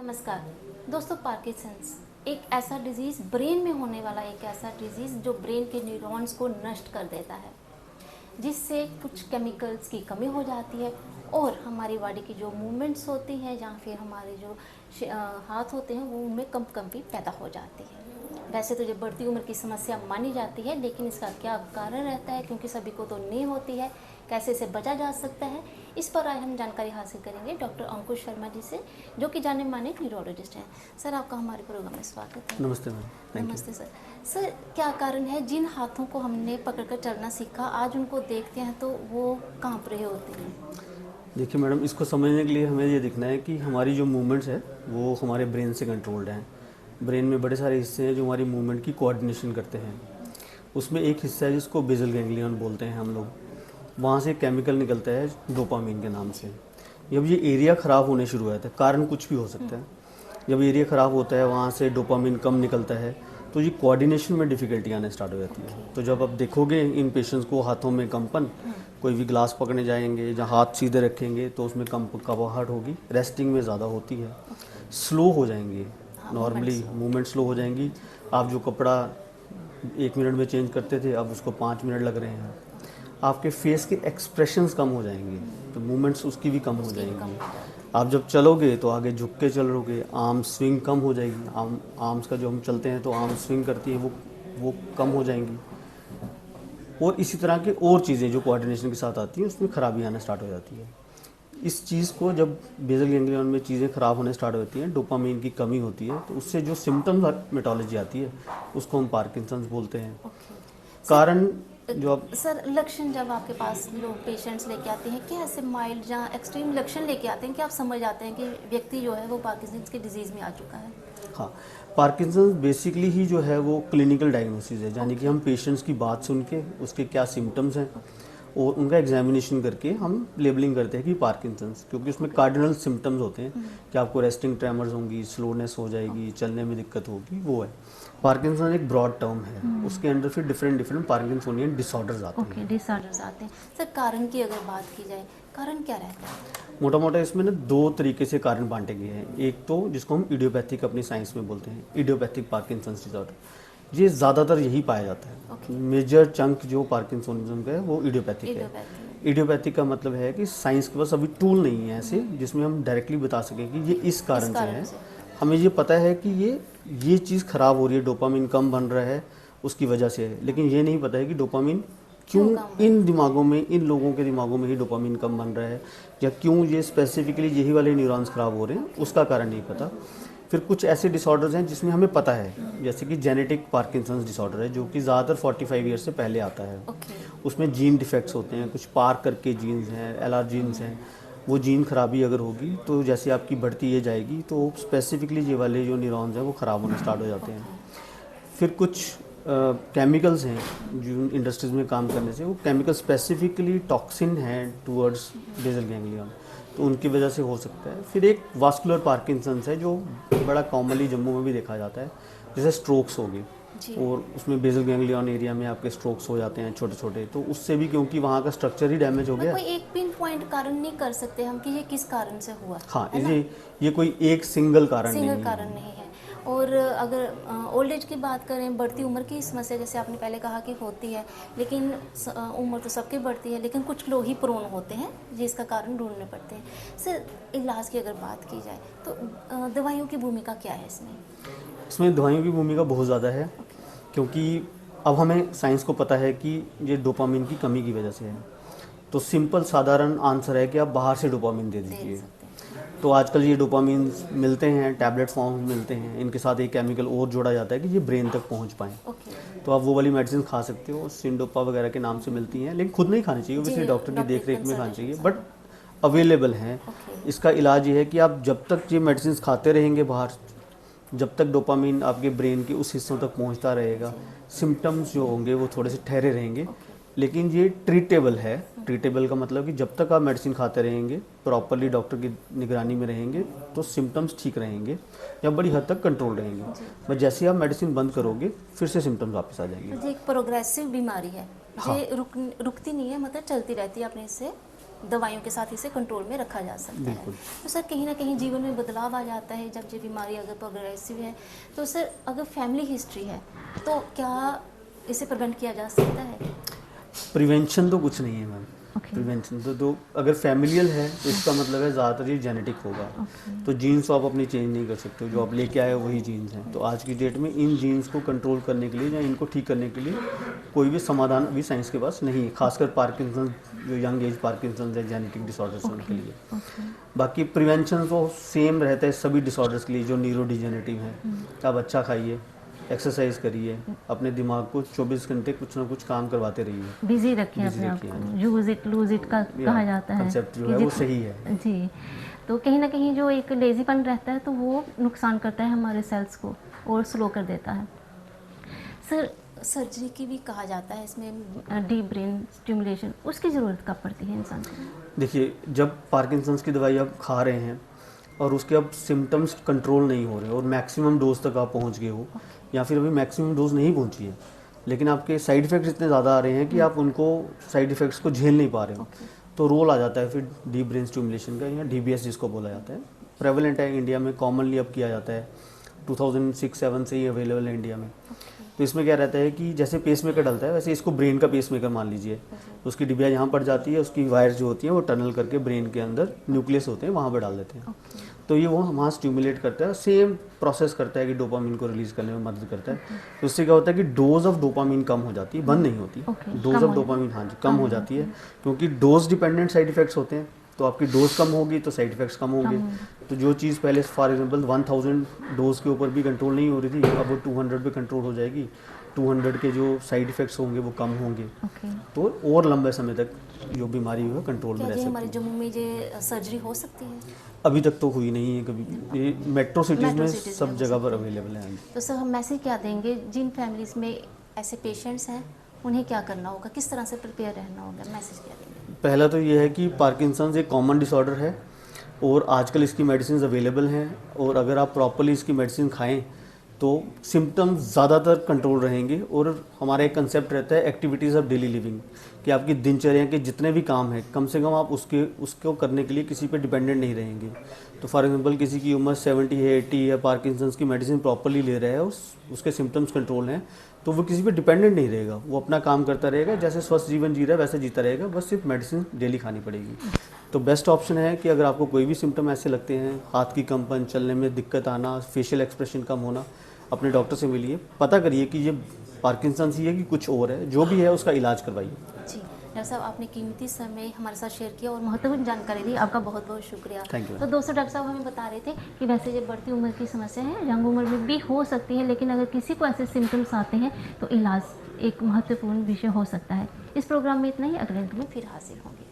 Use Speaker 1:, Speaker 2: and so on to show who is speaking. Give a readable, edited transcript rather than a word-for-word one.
Speaker 1: नमस्कार दोस्तों। पार्किंसंस एक ऐसा डिजीज़, ब्रेन में होने वाला एक ऐसा डिजीज़ जो ब्रेन के न्यूरॉन्स को नष्ट कर देता है, जिससे कुछ केमिकल्स की कमी हो जाती है और हमारी बॉडी की जो मूवमेंट्स होती हैं या फिर हमारे जो हाथ होते हैं वो उनमें कंपी पैदा हो जाती है। वैसे तो ये बढ़ती उम्र की समस्या मानी जाती है, लेकिन इसका क्या कारण रहता है, क्योंकि सभी को तो नहीं होती है, कैसे इसे बचा जा सकता है, इस पर आज हम जानकारी हासिल करेंगे डॉक्टर अंकुश शर्मा जी से, जो कि जाने माने न्यूरोलॉजिस्ट हैं। सर, आपका हमारे प्रोग्राम में स्वागत है।
Speaker 2: नमस्ते मैम।
Speaker 1: नमस्ते सर। सर, क्या कारण है जिन हाथों को हमने पकड़कर चलना सीखा, आज उनको देखते हैं तो वो कांप रहे होते हैं?
Speaker 2: देखिए मैडम, इसको समझने के लिए हमें ये देखना है कि हमारी जो मूवमेंट्स है वो हमारे ब्रेन से कंट्रोल्ड हैं। ब्रेन में बड़े सारे हिस्से हैं जो हमारी मूवमेंट की कोऑर्डिनेशन करते हैं। उसमें एक हिस्सा है जिसको बेसल गैंग्लियन बोलते हैं हम लोग। वहाँ से केमिकल निकलता है डोपामीन के नाम से। जब ये एरिया ख़राब होने शुरू हो जाता है, कारण कुछ भी हो सकता है, जब एरिया ख़राब होता है वहाँ से डोपामीन कम निकलता है तो ये कोऑर्डिनेशन में डिफ़िकल्टी आने स्टार्ट हो जाती है। तो जब आप देखोगे इन पेशेंट्स को हाथों में कंपन, कोई भी ग्लास पकड़ने जाएंगे या हाथ सीधे रखेंगे तो उसमें कंपकवाहट होगी, रेस्टिंग में ज़्यादा होती है, स्लो हो जाएंगे, नॉर्मली मूवमेंट स्लो हो जाएंगी। आप जो कपड़ा 1 मिनट में चेंज करते थे अब उसको 5 मिनट लग रहे हैं। आपके फेस के एक्सप्रेशंस कम हो जाएंगे, तो मूवमेंट्स उसकी भी कम हो जाएंगी। आप जब चलोगे तो आगे झुक के चलोगे, आर्म स्विंग कम हो जाएगी। आर्म्स का जो हम चलते हैं तो आर्म स्विंग करती है वो कम हो जाएंगी। और इसी तरह के और चीज़ें जो कोऑर्डिनेशन के साथ आती हैं उसमें खराबी आना स्टार्ट हो जाती है। इस चीज़ को जब बेसल गैंग्लियन में चीज़ें ख़राब होने स्टार्ट होती हैं, डोपामीन की कमी होती है, तो उससे जो सिम्टमेटोलॉजी आती है उसको हम पार्किंसंस बोलते हैं। कारण जो आप
Speaker 1: सर, लक्षण जब आपके पास लोग पेशेंट्स लेके आते हैं, क्या ऐसे माइल्ड या एक्सट्रीम लक्षण लेके आते हैं कि आप समझ जाते हैं कि व्यक्ति जो है वो पार्किंसंस के डिजीज़ में आ चुका है?
Speaker 2: हाँ, पार्किंसंस बेसिकली ही जो है वो क्लिनिकल डायग्नोसिस है, यानी कि हम पेशेंट्स की बात सुन के उसके क्या सिम्टम्स हैं और उनका एग्जामिनेशन करके हम लेबलिंग करते हैं कि पार्किंसंस, क्योंकि उसमें कार्डिनल सिम्टम्स होते हैं कि आपको रेस्टिंग ट्रेमर्स होंगी, स्लोनेस हो जाएगी, चलने में दिक्कत होगी, वो है। पार्किंसन एक ब्रॉड टर्म है, उसके अंदर फिर डिफरेंट पार्किंसोनियन डिसऑर्डर्स आते हैं।
Speaker 1: डिसऑर्डर्स आते हैं। सर, कारण की अगर बात की जाए, कारण क्या रहता है?
Speaker 2: मोटा मोटा इसमें ना 2 तरीके से कारण बांटे गए हैं। एक तो जिसको हम इडियोपैथिक अपनी साइंस में बोलते हैं, इडियोपैथिक पार्किंसंस डिसऑर्डर, ये ज़्यादातर यही पाया जाता है। मेजर चंक जो पार्किंसोनिज्म का है वो इडियोपैथिक है। इडियोपैथिक का मतलब है कि साइंस के पास अभी टूल नहीं है ऐसे जिसमें हम डायरेक्टली बता सकें कि ये इस कारण से है। हमें ये पता है कि ये चीज़ ख़राब हो रही है, डोपामीन कम बन रहा है उसकी वजह से है, लेकिन ये नहीं पता है कि डोपामीन क्यों इन दिमागों में, इन लोगों के दिमागों में ही डोपामीन कम बन रहा है, या क्यों ये स्पेसिफिकली यही वाले न्यूरॉन्स ख़राब हो रहे हैं, उसका कारण नहीं पता। फिर कुछ ऐसे डिसऑर्डर्स हैं जिसमें हमें पता है, जैसे कि जेनेटिक पार्किंसंस डिसऑर्डर है जो कि ज़्यादातर 45 ईयर से पहले आता है। उसमें जीन डिफेक्ट्स होते हैं, कुछ पार करके जीन्स हैं, एलआर जीन्स हैं, वो जीन खराबी अगर होगी तो जैसे आपकी बढ़ती एज आएगी तो स्पेसिफिकली ये वाले जो न्यूरॉन्स हैं वो ख़राब होने स्टार्ट हो जाते हैं। फिर कुछ केमिकल्स हैं जो इंडस्ट्रीज़ में काम करने से, वो केमिकल स्पेसिफिकली टॉक्सिन हैं टूवर्ड्स बेसल गैंग्लियन, तो उनकी वजह से हो सकता है। फिर एक वास्कुलर पार्किंसंस है जो बड़ा कॉमनली जम्मू में भी देखा जाता है, जैसे स्ट्रोक्स हो गए, और उसमें बेसल गैंग्लियन एरिया में आपके स्ट्रोक्स हो जाते हैं छोटे छोटे, तो उससे भी क्योंकि वहाँ का स्ट्रक्चर ही डैमेज हो गया।
Speaker 1: कोई एक पिन पॉइंट कारण नहीं कर सकते हम कि ये किस कारण से हुआ?
Speaker 2: हाँ, ये कोई एक सिंगल कारण नहीं
Speaker 1: है। और अगर ओल्ड एज की बात करें, बढ़ती उम्र की समस्या, जैसे आपने पहले कहा कि होती है, लेकिन उम्र तो सबकी बढ़ती है, लेकिन कुछ लोग ही प्रोन होते हैं जिसका कारण ढूंढने पड़ते हैं। सर, इलाज की अगर बात की जाए तो दवाइयों की भूमिका क्या है
Speaker 2: इसमें दवाइयों की भूमिका बहुत ज़्यादा है, क्योंकि अब हमें साइंस को पता है कि ये डोपामीन की कमी की वजह से है। तो सिंपल साधारण आंसर है कि आप बाहर से डोपामीन दे दीजिए। तो आजकल ये डोपामीन मिलते हैं, टैबलेट फॉर्म में मिलते हैं, इनके साथ एक केमिकल और जोड़ा जाता है कि ये ब्रेन तक पहुंच पाएँ। तो आप वो वाली मेडिसिन खा सकते हो, सिंडोपा वगैरह के नाम से मिलती हैं, लेकिन खुद नहीं खानी चाहिए, वैसे डॉक्टर की देख रेख में खानी चाहिए, बट अवेलेबल हैं। इसका इलाज ये है कि आप जब तक ये मेडिसिन खाते रहेंगे बाहर, जब तक डोपामीन आपके ब्रेन के उस हिस्सों तक पहुंचता रहेगा, सिम्टम्स जो होंगे वो थोड़े से ठहरे रहेंगे, लेकिन ये ट्रीटेबल है। ट्रीटेबल का मतलब कि जब तक आप मेडिसिन खाते रहेंगे, प्रॉपरली डॉक्टर की निगरानी में रहेंगे, तो सिम्टम्स ठीक रहेंगे या बड़ी हद तक कंट्रोल रहेंगे। बस जैसे ही आप मेडिसिन बंद करोगे फिर से सिम्टम्स वापस आ जाएंगे।
Speaker 1: ये एक प्रोग्रेसिव बीमारी है, ये रुकती नहीं है, मतलब चलती रहती है अपने से। दवाइयों के साथ इसे कंट्रोल में रखा जा सकता है।
Speaker 2: बिल्कुल।
Speaker 1: तो सर कहीं ना कहीं जीवन में बदलाव आ जाता है जब ये बीमारी अगर प्रोग्रेसिव है, तो सर अगर फैमिली हिस्ट्री है तो क्या इसे प्रिवेंट किया जा सकता है?
Speaker 2: प्रिवेंशन तो कुछ नहीं है मैम।
Speaker 1: Okay.
Speaker 2: प्रिवेंशन तो अगर फैमिलियल है तो इसका मतलब है ज़्यादातर ये जेनेटिक होगा।
Speaker 1: Okay.
Speaker 2: तो जीन्स आप अपनी चेंज नहीं कर सकते हो, जो आप लेके आए हो वही जीन्स हैं। तो आज की डेट में इन जीन्स को कंट्रोल करने के लिए या इनको ठीक करने के लिए कोई भी समाधान अभी साइंस के पास नहीं है, खासकर पार्किंसन, जो यंग एज पार्किंसन है, जेनेटिक डिसऑर्डर्स हैं उनके लिए। बाकी प्रिवेंशन तो सेम रहता है सभी डिसऑर्डर्स के लिए जो न्यूरो डिजेनरेटिव हैं। आप अच्छा खाइए, एक्सरसाइज करिए, अपने दिमाग को 24 घंटे कुछ ना कुछ काम करवाते रहिए,
Speaker 3: बिजी रखें अपने आप को, यूज इट लूज इट का कहा जाता है,
Speaker 2: कंसेप्ट जो है वो सही है
Speaker 3: जी। तो कहीं ना कहीं जो एक लेजीपन रहता है तो वो नुकसान करता है हमारे सेल्स को और स्लो कर देता है।
Speaker 1: सर सर्जरी की भी कहा जाता है इसमें,
Speaker 3: डीप ब्रेन स्टिमुलेशन, उसकी ज़रूरत कब पड़ती है इंसान को?
Speaker 2: देखिए, जब पार्किंसंस की दवाई आप खा रहे हैं और उसके अब सिम्टम्स कंट्रोल नहीं हो रहे और मैक्सिमम डोज तक आप पहुंच गए हो, या फिर अभी मैक्सिमम डोज नहीं पहुंची है लेकिन आपके साइड इफ़ेक्ट्स इतने ज़्यादा आ रहे हैं कि आप उनको साइड इफ़ेक्ट्स को झेल नहीं पा रहे हो, तो रोल आ जाता है फिर डीप ब्रेन स्टिमुलेशन का, या DBS जिसको बोला जाता है। प्रेवलेंट है इंडिया में, कॉमनली अब किया जाता है, 2006-07 से ही अवेलेबल है इंडिया में। तो इसमें क्या रहता है कि जैसे पेसमेकर डलता है वैसे इसको ब्रेन का पेसमेकर मान लीजिए, उसकी डिबिया यहाँ पड़ जाती है, उसकी वायर जो होती है वो टनल करके ब्रेन के अंदर न्यूक्लियस होते हैं वहाँ पर डाल देते हैं। तो ये वो वहाँ स्टिमुलेट करता है, सेम प्रोसेस करता है कि डोपामिन को रिलीज करने में मदद करता है। तो उससे क्या होता है कि डोज ऑफ डोपामिन कम हो जाती है, बंद नहीं होती, डोज ऑफ डोपामिन हाँ जी कम हो जाती है, क्योंकि डोज डिपेंडेंट साइड इफेक्ट्स होते हैं। तो आपकी डोज कम होगी तो साइड इफेक्ट्स कम होंगे। तो जो चीज़ पहले फॉर एग्जांपल 1000 डोज के ऊपर भी कंट्रोल नहीं हो रही थी, अब वो 200 पे कंट्रोल हो जाएगी। 200 के जो साइड इफेक्ट्स होंगे वो कम होंगे, तो और लंबे समय तक जो बीमारी है कंट्रोल में रह सकती है।
Speaker 1: हमारे जम्मू में ये सर्जरी हो सकती है?
Speaker 2: अभी तक तो हुई नहीं है कभी भी, ये मेट्रो सिटीज़ में सब जगह पर अवेलेबल है।
Speaker 1: तो सर हम मैसेज क्या देंगे जिन फैमिलीज में ऐसे पेशेंट्स हैं, उन्हें क्या करना होगा, किस तरह से प्रिपेयर रहना होगा, मैसेज क्या देंगे?
Speaker 2: पहला तो ये है कि पार्किंसंस एक कॉमन डिसऑर्डर है और आजकल इसकी मेडिसिन अवेलेबल हैं, और अगर आप प्रॉपर्ली इसकी मेडिसिन खाएं तो सिम्टम्स ज़्यादातर कंट्रोल रहेंगे। और हमारा एक कंसेप्ट रहता है एक्टिविटीज़ ऑफ डेली लिविंग, कि आपकी दिनचर्या के जितने भी काम हैं कम से कम आप उसको करने के लिए किसी पे डिपेंडेंट नहीं रहेंगे। तो फॉर एग्जांपल किसी की उम्र 70 है, 80 है, पार्किंसंस की मेडिसिन प्रॉपर्ली ले रहा है, उसके सिम्टम्स कंट्रोल हैं, तो वो किसी पे डिपेंडेंट नहीं रहेगा, वो अपना काम करता रहेगा, जैसे स्वस्थ जीवन जी रहा है वैसे जीता रहेगा, बस सिर्फ मेडिसिन डेली खानी पड़ेगी। तो बेस्ट ऑप्शन है कि अगर आपको कोई भी सिम्टम ऐसे लगते हैं, हाथ की कंपन, चलने में दिक्कत आना, फेशियल एक्सप्रेशन कम होना, अपने डॉक्टर से मिलिए, पता करिए कि ये पार्किंसंस ही है कि कुछ और है, जो भी है उसका इलाज करवाइए।
Speaker 1: जी डॉक्टर साहब, आपने कीमती समय हमारे साथ शेयर किया और महत्वपूर्ण जानकारी दी, आपका बहुत बहुत शुक्रिया।
Speaker 2: Thank you.
Speaker 1: तो दोस्तों, डॉक्टर साहब हमें बता रहे थे कि वैसे ये बढ़ती उम्र की समस्या है, यंग उम्र में भी हो सकती है, लेकिन अगर किसी को ऐसे सिम्टम्स आते हैं तो इलाज एक महत्वपूर्ण विषय हो सकता है। इस प्रोग्राम में इतना ही, अगले अंक में फिर हाजिर होंगे।